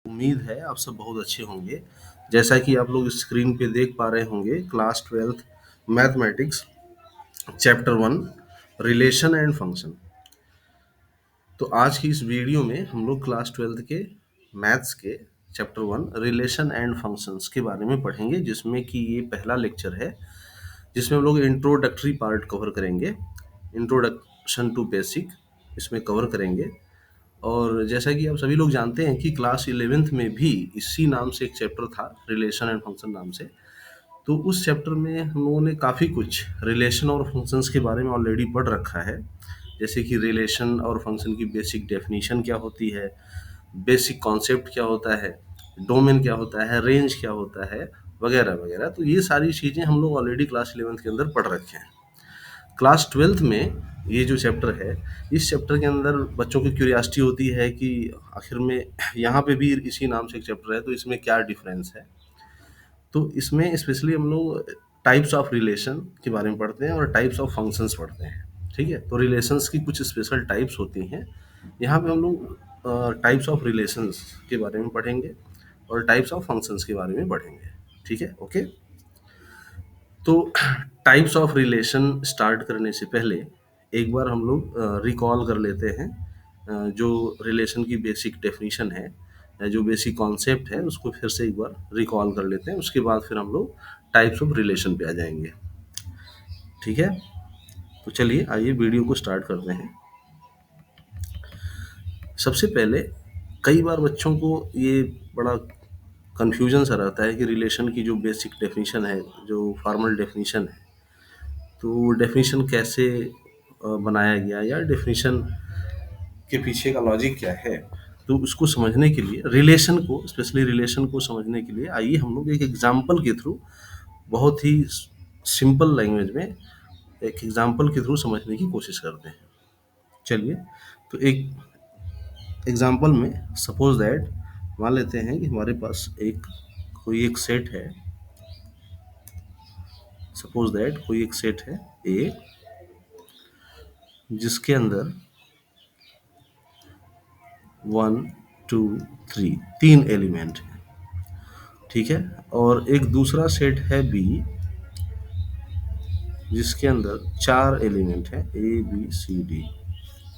उम्मीद है आप सब बहुत अच्छे होंगे। जैसा कि आप लोग स्क्रीन पे देख पा रहे होंगे, class 12th mathematics chapter 1 relation and function. तो आज की इस वीडियो में हम लोग क्लास 12th के मैथ्स के चैप्टर 1 रिलेशन एंड फंक्शंस के बारे में पढ़ेंगे, जिसमें कि ये पहला लेक्चर है, जिसमें हम लोग इंट्रोडक्टरी पार्ट कवर करेंगे। इंट्रोडक्शन टू बेसिक इसमें कवर करेंगे। और जैसा कि आप सभी लोग जानते हैं कि क्लास 11th में भी इसी नाम से एक चैप्टर था, रिलेशन एंड फंक्शन नाम से। तो उस चैप्टर में हम लोगों ने काफ़ी कुछ रिलेशन और फंक्शंस के बारे में ऑलरेडी पढ़ रखा है। जैसे कि रिलेशन और फंक्शन की बेसिक डेफिनेशन क्या होती है, बेसिक कॉन्सेप्ट क्या होता है, डोमेन क्या होता है, रेंज क्या होता है, वगैरह वगैरह। तो ये सारी चीज़ें हम लोग ऑलरेडी क्लास 11th के अंदर पढ़ रखे हैं। क्लास 12th में ये जो चैप्टर है, इस चैप्टर के अंदर बच्चों की क्यूरियासिटी होती है कि आखिर में यहाँ पे भी इसी नाम से एक चैप्टर है, तो इसमें क्या डिफरेंस है। तो इसमें स्पेशली हम लोग टाइप्स ऑफ रिलेशन के बारे में पढ़ते हैं और टाइप्स ऑफ फंक्शंस पढ़ते हैं। ठीक है, तो रिलेशंस की कुछ स्पेशल टाइप्स होती हैं। यहाँ पे हम लोग टाइप्स ऑफ रिलेशंस के बारे में पढ़ेंगे और टाइप्स ऑफ फंक्शंस के बारे में पढ़ेंगे। ठीक है, ओके। तो टाइप्स ऑफ रिलेशन स्टार्ट करने से पहले एक बार हम लोग रिकॉल कर लेते हैं जो रिलेशन की बेसिक डेफिनेशन है या जो बेसिक कॉन्सेप्ट है, उसको फिर से एक बार रिकॉल कर लेते हैं। उसके बाद फिर हम लोग टाइप्स ऑफ रिलेशन पे आ जाएंगे। ठीक है, तो चलिए आइए वीडियो को स्टार्ट करते हैं। सबसे पहले कई बार बच्चों को ये बड़ा कन्फ्यूजन सा रहता है कि रिलेशन की जो बेसिक डेफिनेशन है, जो फॉर्मल डेफिनेशन है, तो डेफिनेशन कैसे बनाया गया या डेफिनेशन के पीछे का लॉजिक क्या है। तो उसको समझने के लिए रिलेशन को, स्पेशली रिलेशन को समझने के लिए आइए हम लोग एक एग्जाम्पल के थ्रू, बहुत ही सिंपल लैंग्वेज में एक एग्जाम्पल के थ्रू समझने की कोशिश करते हैं। चलिए, तो एक एग्जाम्पल में सपोज दैट मान लेते हैं कि हमारे पास कोई एक सेट है। सपोज दैट कोई एक सेट है ए, जिसके अंदर 1 2 3 तीन एलिमेंट है। ठीक है, और एक दूसरा सेट है बी, जिसके अंदर 4 एलिमेंट है ए बी सी डी।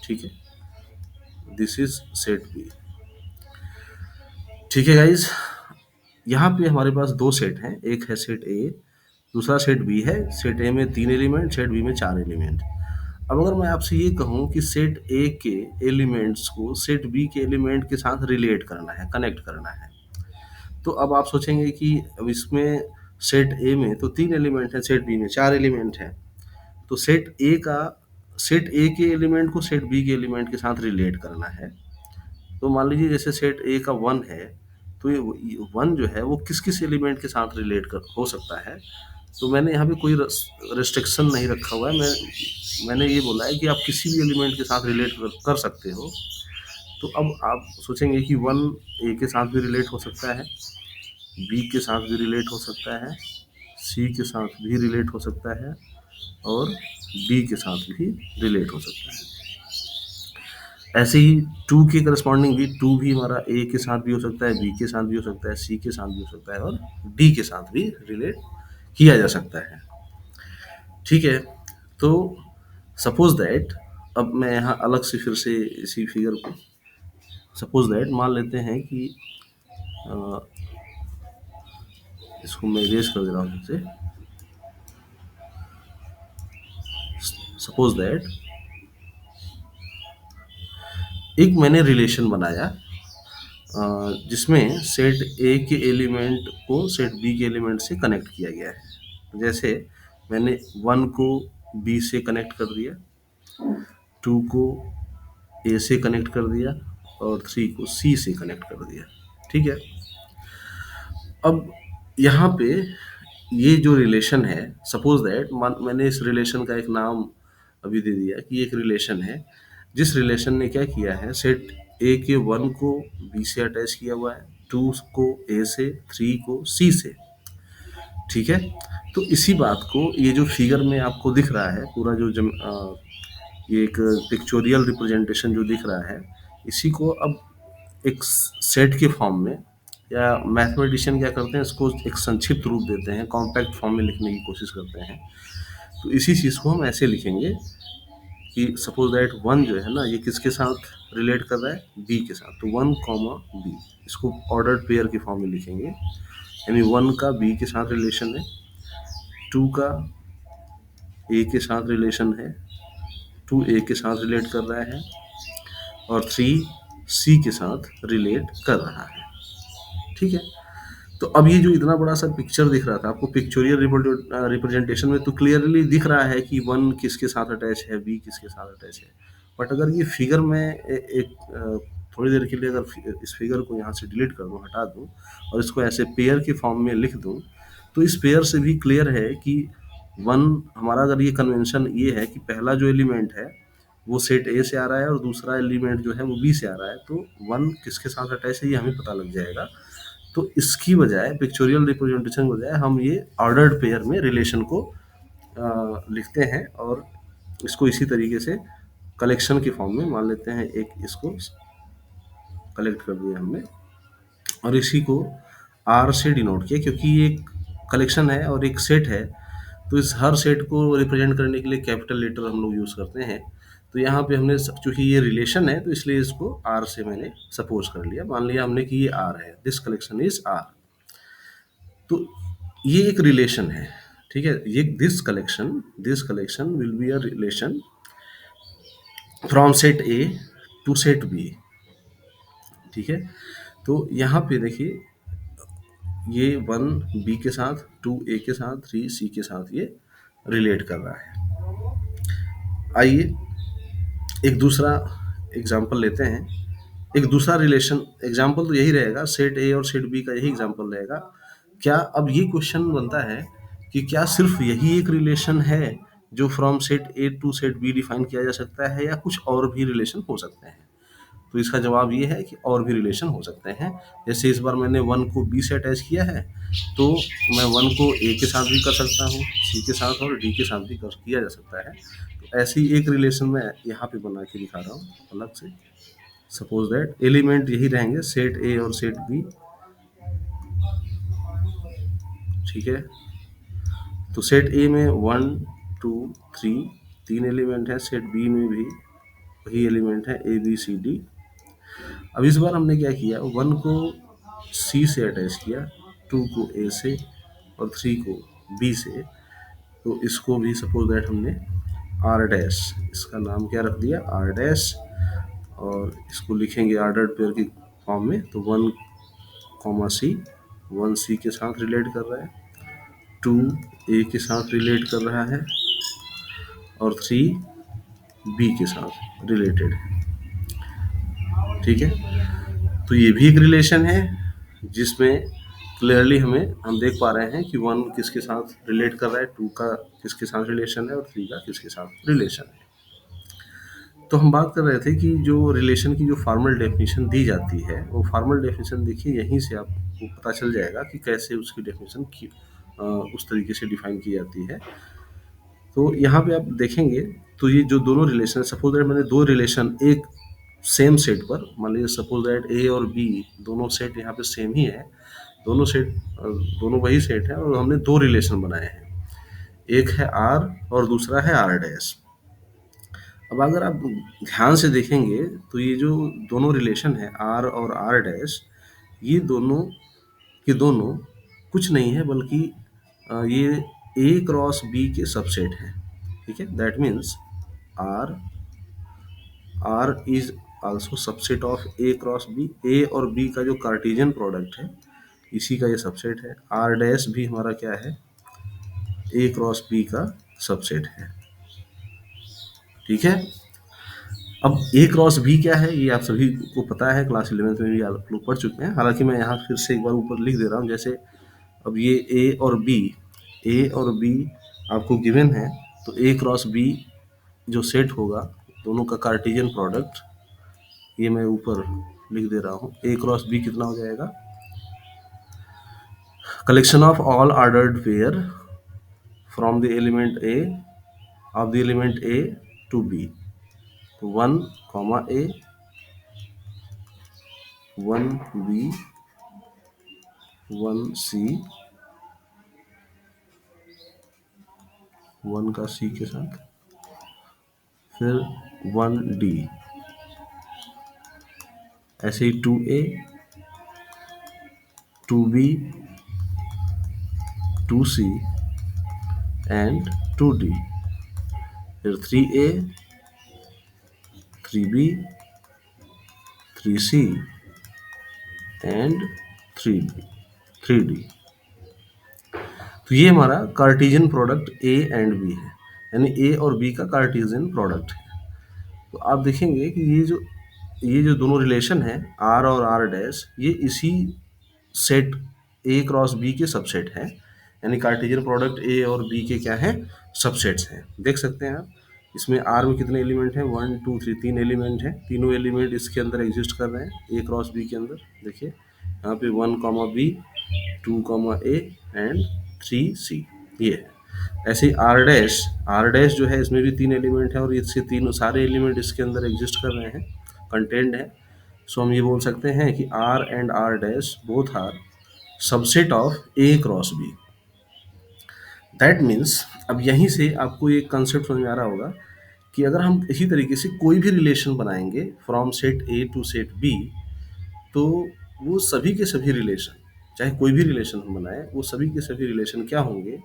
ठीक है, दिस इज सेट बी। ठीक है गाइज, यहाँ पे हमारे पास दो सेट हैं, एक है सेट ए, दूसरा सेट बी है। सेट ए में 3 एलिमेंट, सेट बी में 4 एलिमेंट। अब अगर मैं आपसे ये कहूँ कि सेट ए के एलिमेंट्स को सेट बी के एलिमेंट के साथ रिलेट करना है, कनेक्ट करना है, तो अब आप सोचेंगे कि अब इसमें सेट ए में तो 3 एलिमेंट है, सेट बी में 4 एलिमेंट है, तो सेट ए के एलिमेंट को सेट बी के एलिमेंट के साथ रिलेट करना है। तो मान लीजिए जैसे सेट ए का 1 है, तो ये 1 जो है वो किस किस एलिमेंट के साथ रिलेट कर हो सकता है। तो मैंने यहाँ पे कोई रेस्ट्रिक्शन नहीं रखा हुआ है। मैंने ये बोला है कि आप किसी भी एलिमेंट के साथ रिलेट कर सकते हो। तो अब आप सोचेंगे कि 1 ए के साथ भी रिलेट हो सकता है, बी के साथ भी रिलेट हो सकता है, सी के साथ भी रिलेट हो सकता है, और डी के साथ भी रिलेट हो सकता है। ऐसे ही 2 के करस्पॉन्डिंग भी 2 भी हमारा ए के साथ भी हो सकता है, बी के साथ भी हो सकता है, सी के साथ भी हो सकता है, और डी के साथ भी रिलेट किया जा सकता है। ठीक है, तो सपोज दैट अब मैं यहाँ अलग से फिर से इसी फिगर को सपोज दैट मान लेते हैं कि इसको मैं इरेज कर दे रहा हूँ फिर से। सपोज दैट एक मैंने रिलेशन बनाया जिसमें सेट ए के एलिमेंट को सेट बी के एलिमेंट से कनेक्ट किया गया है। जैसे मैंने 1 को बी से कनेक्ट कर दिया, 2 को ए से कनेक्ट कर दिया, और 3 को सी से कनेक्ट कर दिया। ठीक है, अब यहाँ पे ये जो रिलेशन है, सपोज दैट मैंने इस रिलेशन का एक नाम अभी दे दिया कि एक रिलेशन है जिस रिलेशन ने क्या किया है, सेट ए के 1 को बी से अटैच किया हुआ है, 2 को ए से, 3 को सी से। ठीक है, तो इसी बात को ये जो फिगर में आपको दिख रहा है पूरा ये एक पिक्चोरियल रिप्रेजेंटेशन जो दिख रहा है, इसी को अब एक सेट के फॉर्म में, या मैथमेटिशियन क्या करते हैं, इसको एक संक्षिप्त रूप देते हैं, कॉम्पैक्ट फॉर्म में लिखने की कोशिश करते हैं। तो इसी चीज़ को हम ऐसे लिखेंगे कि सपोज दैट वन जो है ना, ये किसके साथ रिलेट कर रहा है, बी के साथ, तो वन कॉमा बी, इसको ऑर्डर्ड पेयर के फॉर्म में लिखेंगे, यानी वन का बी के साथ रिलेशन है, टू का ए के साथ रिलेशन है, टू ए के साथ रिलेट कर रहा है, और थ्री सी के साथ रिलेट कर रहा है। ठीक है, तो अब ये जो इतना बड़ा सा पिक्चर दिख रहा था आपको पिक्चोरियल रिप्रेजेंटेशन में, तो क्लियरली दिख रहा है कि वन किसके साथ अटैच है, बी किसके साथ अटैच है। बट अगर ये फिगर में थोड़ी देर के लिए अगर इस फिगर को यहाँ से डिलीट कर दूँ, हटा दूँ, और इसको ऐसे पेयर के फॉर्म में लिख दूँ, तो इस पेयर से भी क्लियर है कि वन हमारा, अगर ये कन्वेंशन ये है कि पहला जो एलिमेंट है वो सेट ए से आ रहा है और दूसरा एलिमेंट जो है वो बी से आ रहा है, तो वन किसके साथ अटैच है ये हमें पता लग जाएगा। तो इसकी बजाय, पिक्चोरियल रिप्रेजेंटेशन की बजाय, हम ये ऑर्डर्ड पेयर में रिलेशन को लिखते हैं, और इसको इसी तरीके से कलेक्शन के फॉर्म में मान लेते हैं। एक इसको कलेक्ट कर दिया हमने, और इसी को आर से डिनोट किया, क्योंकि ये एक कलेक्शन है और एक सेट है, तो इस हर सेट को रिप्रेजेंट करने के लिए कैपिटल लेटर हम लोग यूज़ करते हैं। तो यहाँ पे हमने, चूंकि ये रिलेशन है, तो इसलिए इसको आर से मैंने सपोज कर लिया, मान लिया हमने कि ये आर है, दिस कलेक्शन इज आर। तो ये एक रिलेशन है, ठीक है, ये this collection will be a relation from set A to set B. ठीक है, तो यहाँ पे देखिए, ये वन बी के साथ, टू ए के साथ, थ्री सी के साथ ये रिलेट कर रहा है। आइए एक दूसरा एग्जाम्पल लेते हैं। एक दूसरा रिलेशन एग्जाम्पल तो यही रहेगा, सेट ए और सेट बी का यही एग्जाम्पल रहेगा। क्या अब ये क्वेश्चन बनता है कि क्या सिर्फ यही एक रिलेशन है जो from set A to set B define किया जा सकता है, या कुछ और भी रिलेशन हो सकते हैं? तो इसका जवाब ये है कि और भी रिलेशन हो सकते हैं। जैसे इस बार मैंने वन को बी से अटैच किया है, तो मैं वन को ए के साथ भी कर सकता हूँ, सी के साथ और डी के साथ भी कर किया जा सकता है। तो ऐसी एक रिलेशन मैं यहाँ पे बना के दिखा रहा हूँ अलग से। सपोज दैट एलिमेंट यही रहेंगे, सेट ए और सेट बी। ठीक है, तो सेट ए में वन टू थ्री तीन एलिमेंट हैं, सेट बी में भी वही एलिमेंट है, ए बी सी डी। अब इस बार हमने क्या किया, वन को सी से अटैच किया, टू को ए से, और थ्री को बी से। तो इसको भी सपोज दैट हमने आर डैश, इसका नाम क्या रख दिया, आर डैश, और इसको लिखेंगे ऑर्डर्ड पेयर की फॉर्म में। तो वन कॉमा सी, वन सी के साथ रिलेट कर रहा है, टू ए के साथ रिलेट कर रहा है, और थ्री बी के साथ रिलेटेड है। ठीक है, तो ये भी एक रिलेशन है जिसमें क्लियरली हम देख पा रहे हैं कि वन किसके साथ रिलेट कर रहा है, टू का किसके साथ रिलेशन है, और थ्री का किसके साथ रिलेशन है। तो हम बात कर रहे थे कि जो रिलेशन की जो फॉर्मल डेफिनेशन दी जाती है, वो फॉर्मल डेफिनेशन देखिए यहीं से आपको पता चल जाएगा कि कैसे उसकी डेफिनेशन की उस तरीके से डिफाइन की जाती है। तो यहाँ पे आप देखेंगे, तो ये जो दोनों रिलेशन, सपोज दैट मैंने दो रिलेशन एक सेम सेट पर, मान लीजिए सपोज दैट ए और बी दोनों सेट यहाँ पे सेम ही है, दोनों सेट दोनों वही सेट है, और हमने दो रिलेशन बनाए हैं, एक है आर और दूसरा है आर डैश। अब अगर आप ध्यान से देखेंगे, तो ये जो दोनों रिलेशन है आर और आर डैश, ये दोनों के दोनों कुछ नहीं है बल्कि ये ए क्रॉस बी के सबसेट हैं। ठीक है, that means R R is also subset of A cross B. A और बी का जो कार्टेशियन प्रोडक्ट है, इसी का ये सबसेट है। आर डैश भी हमारा क्या है, ए क्रॉस बी का सबसेट है। ठीक है, अब ए क्रॉस बी क्या है ये आप सभी को पता है, क्लास 11th में भी आप लोग पढ़ चुके हैं। हालांकि मैं यहाँ फिर से एक बार ऊपर लिख दे रहा हूँ। जैसे अब ये ए और बी आपको गिवन है, तो ए क्रॉस बी जो सेट होगा दोनों का कार्टेशियन प्रोडक्ट, ये मैं ऊपर लिख दे रहा हूँ। ए क्रॉस बी कितना हो जाएगा, collection of all ordered pair from the element A of the element A to B, one comma A 1b 1c 1 का c के साथ, फिर 1d, ऐसे ही 2a 2b 2c and 2d, फिर 3a 3b 3c and 3d। तो ये हमारा Cartesian product A and B है, यानी ए और बी का कार्टेशियन प्रोडक्ट है। तो आप देखेंगे कि ये जो दोनों रिलेशन है आर और आर डैश, ये इसी सेट ए क्रॉस बी के सबसेट हैं, यानी कार्टेशियन प्रोडक्ट ए और बी के क्या हैं, सबसेट्स हैं। देख सकते हैं आप, इसमें आर में कितने एलिमेंट हैं, 1 2 3, 3 एलिमेंट हैं, तीनों एलिमेंट इसके अंदर एग्जिस्ट कर रहे हैं ए क्रॉस बी के अंदर। देखिए यहाँ पे 1 comma B, 2 comma A and 3 C, ये है। ऐसे ही आर डैश जो है, इसमें भी 3 एलिमेंट है और इससे तीनों सारे एलिमेंट इसके अंदर एग्जिस्ट कर रहे हैं, कंटेंट है। सो हम ये बोल सकते हैं कि R and R dash both are subset of A cross B. That means अब यहीं से आपको एक कंसेप्ट समझ में आ रहा होगा कि अगर हम इसी तरीके से कोई भी रिलेशन बनाएंगे from set A to set B, तो वो सभी के सभी रिलेशन, चाहे कोई भी रिलेशन हम बनाए, वो सभी के सभी रिलेशन क्या होंगे,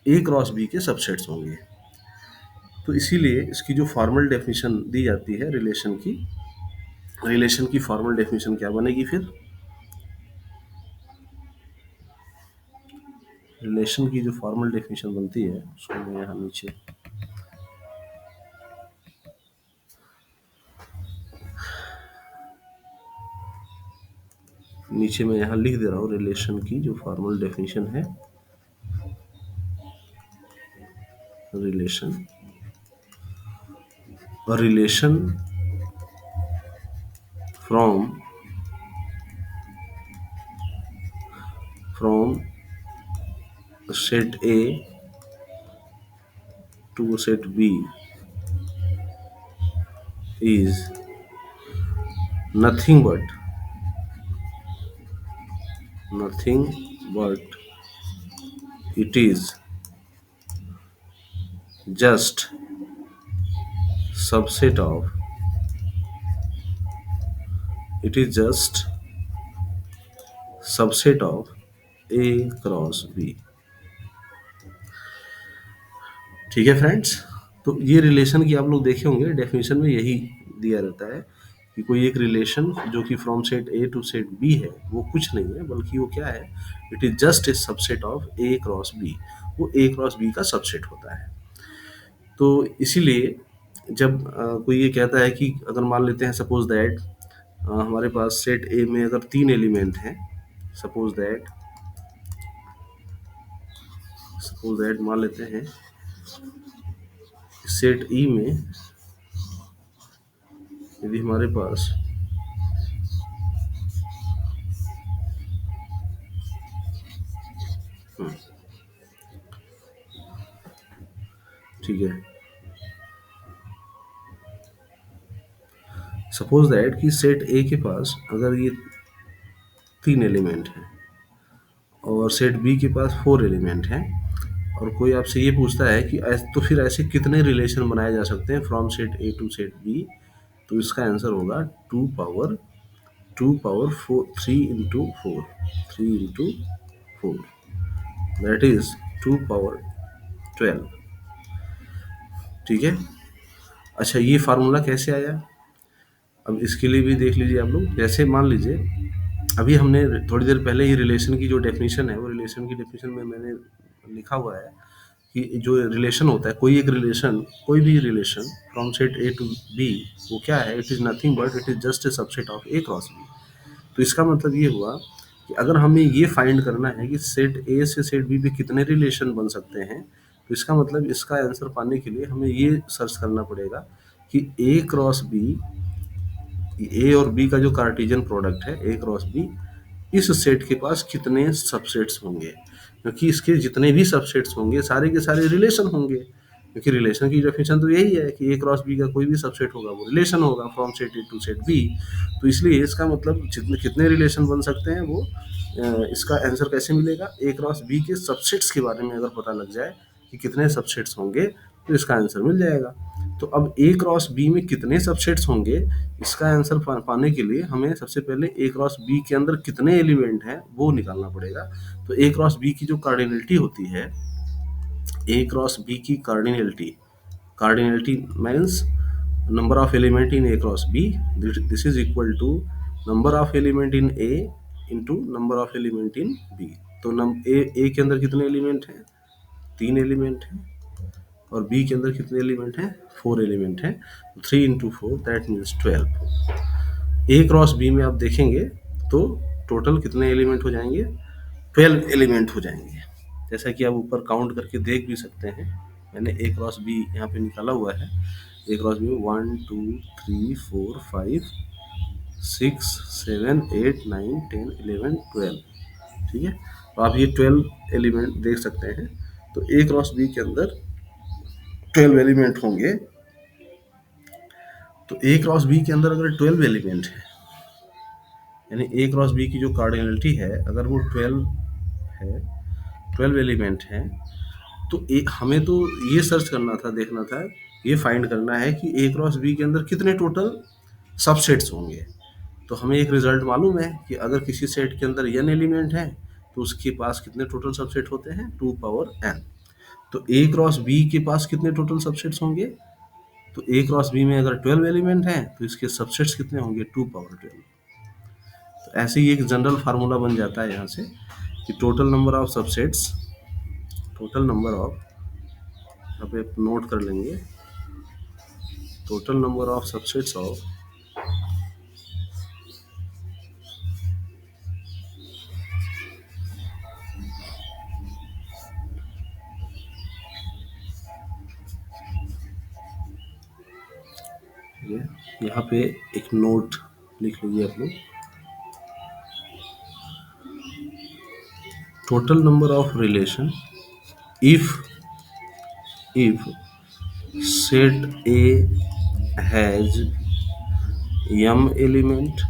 ए क्रॉस बी के सबसेट्स होंगे। तो इसीलिए इसकी जो फॉर्मल डेफिनेशन दी जाती है रिलेशन की फॉर्मल डेफिनेशन क्या बनेगी, फिर रिलेशन की जो फॉर्मल डेफिनेशन बनती है उसको मैं यहाँ नीचे मैं यहाँ लिख दे रहा हूँ। रिलेशन की जो फॉर्मल डेफिनेशन है, relation from set A to set B is nothing but it is just subset of A cross B। ठीक है फ्रेंड्स, तो ये रिलेशन की आप लोग देखे होंगे डेफिनेशन में यही दिया रहता है कि कोई एक रिलेशन जो कि from set A to set B है, वो कुछ नहीं है बल्कि वो क्या है, it is just a subset of A cross B. वो ए क्रॉस बी का सबसेट होता है। तो इसीलिए जब कोई ये कहता है कि अगर मान लेते हैं सपोज दैट हमारे पास सेट ए में अगर 3 एलिमेंट हैं, सपोज दैट मान लेते हैं सेट ई में यदि हमारे पास ठीक है, सपोज दैट कि सेट ए के पास अगर ये 3 एलिमेंट हैं और सेट बी के पास 4 एलिमेंट हैं, और कोई आपसे ये पूछता है कि तो फिर ऐसे कितने रिलेशन बनाए जा सकते हैं from set A to set B, तो इसका आंसर होगा 2 power 4 3 into 4 that is 2 power 12। ठीक है, अच्छा ये फार्मूला कैसे आया, अब इसके लिए भी देख लीजिए आप लोग। जैसे मान लीजिए अभी हमने थोड़ी देर पहले ही रिलेशन की जो डेफिनेशन है, वो रिलेशन की डेफिनेशन में मैंने लिखा हुआ है कि जो रिलेशन होता है, कोई भी relation from set A to B, वो क्या है, it is nothing but it is just a subset of A cross B. तो इसका मतलब ये हुआ कि अगर हमें ये फाइंड करना है कि सेट ए से सेट बी पे कितने रिलेशन बन सकते हैं, तो इसका मतलब इसका आंसर पाने के लिए हमें ये सर्च करना पड़ेगा कि ए क्रॉस बी, ए और बी का जो कार्टेशियन प्रोडक्ट है ए क्रॉस बी, इस सेट के पास कितने सबसेट्स होंगे, क्योंकि इसके जितने भी सबसेट्स होंगे सारे के सारे रिलेशन होंगे। क्योंकि रिलेशन की डेफिनेशन तो यही है कि ए क्रॉस बी का कोई भी सबसेट होगा वो रिलेशन होगा from set A to set B. तो इसलिए इसका मतलब जितने कितने रिलेशन बन सकते हैं वो इसका आंसर कैसे मिलेगा, ए क्रॉस बी के सबसेट्स के बारे में अगर पता लग जाए कि कितने सबसेट्स होंगे तो इसका आंसर मिल जाएगा। तो अब ए क्रॉस बी में कितने सबसेट्स होंगे, इसका आंसर पाने के लिए हमें सबसे पहले ए क्रॉस बी के अंदर कितने एलिमेंट हैं वो निकालना पड़ेगा। तो ए क्रॉस बी की जो कार्डिनलिटी होती है, ए क्रॉस बी की cardinality means number of element in A cross B, this is equal to number of element in A into number of element in B। तो A के अंदर कितने एलिमेंट हैं, 3 एलिमेंट हैं, और B के अंदर कितने एलिमेंट हैं, 4 एलिमेंट हैं। 3 into 4 that means 12। A cross B में आप देखेंगे तो टोटल कितने एलिमेंट हो जाएंगे, 12 एलिमेंट हो जाएंगे। जैसा कि आप ऊपर काउंट करके देख भी सकते हैं, मैंने ए क्रॉस बी यहाँ पे निकाला हुआ है। ए क्रॉस बी 1 2 3 4 5 6 7 8 9 10 11 12, ठीक है। तो आप ये 12 एलिमेंट देख सकते हैं। तो ए क्रॉस बी के अंदर 12 एलिमेंट होंगे। तो ए क्रॉस बी के अंदर अगर 12 एलिमेंट है, यानी ए क्रॉस बी की जो कार्डिनलिटी है अगर वो 12 है, 12 एलिमेंट हैं, तो हमें तो ये सर्च करना था, देखना था, ये फाइंड करना है कि ए क्रॉस बी के अंदर कितने टोटल सबसेट्स होंगे। तो हमें एक रिजल्ट मालूम है कि अगर किसी सेट के अंदर n एलिमेंट है तो उसके पास कितने टोटल सबसेट होते हैं, 2 पावर n। तो ए क्रॉस बी के पास कितने टोटल सबसेट्स होंगे, तो ए क्रॉस बी में अगर 12 एलिमेंट हैं तो इसके सबसेट्स कितने होंगे, 2 पावर 12। तो ऐसे ही एक जनरल फार्मूला बन जाता है यहाँ से कि total number of subsets, total number of, यहाँ पे नोट कर लेंगे, total number of subsets of यहाँ पे एक नोट लिख लीजिए आप लोग, total number of relation if set A has m element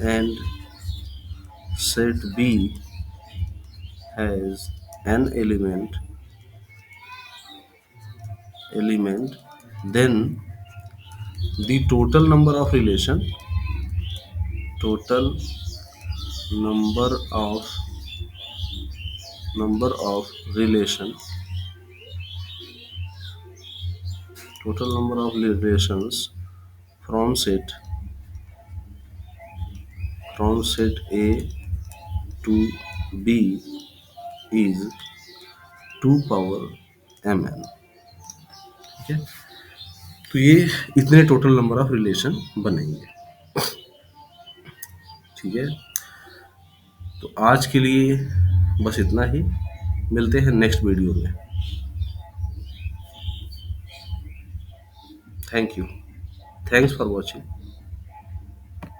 and set B has n element, then the total number of relation, total number of relation, total number of relations from set A to B is 2 power mn, ठीक है। तो ये इतने total number of relation बनेंगे, ठीक है। तो आज के लिए बस इतना ही, मिलते हैं नेक्स्ट वीडियो में। Thank you, thanks for watching.